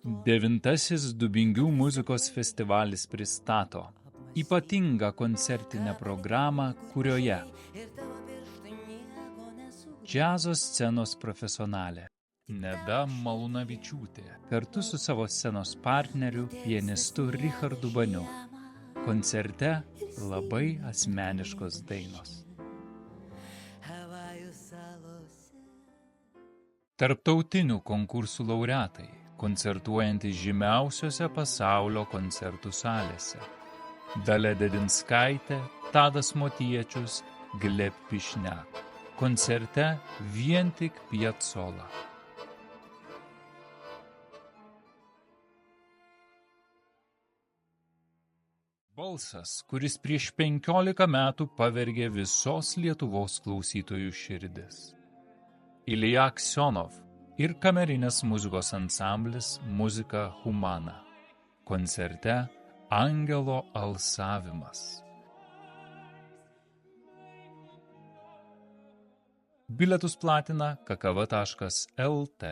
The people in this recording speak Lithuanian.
9. Dubingių muzikos festivalis pristato ypatingą koncertinę programą, kurioje džiazo scenos profesionalė Neda Malūnavičiūtė kartu su savo scenos partneriu, pianistu Richardu Baniu. Koncerte labai asmeniškos dainos. Tarptautinių konkursų laureatai, koncertuojantys žymiausiose pasaulio koncertų salėse. Dalia Dedinskaitė, Tadas Motiečius, Gleb Pišniak. Koncerte vien tik Piazzolla. Balsas, kuris prieš 15 metų pavergė visos Lietuvos klausytojų širdis. Ilja Aksionov ir kamerinės muzikos ansamblis Muzika Humana. Koncerte Angelo alsavimas. Bilietus platina kakava.lt.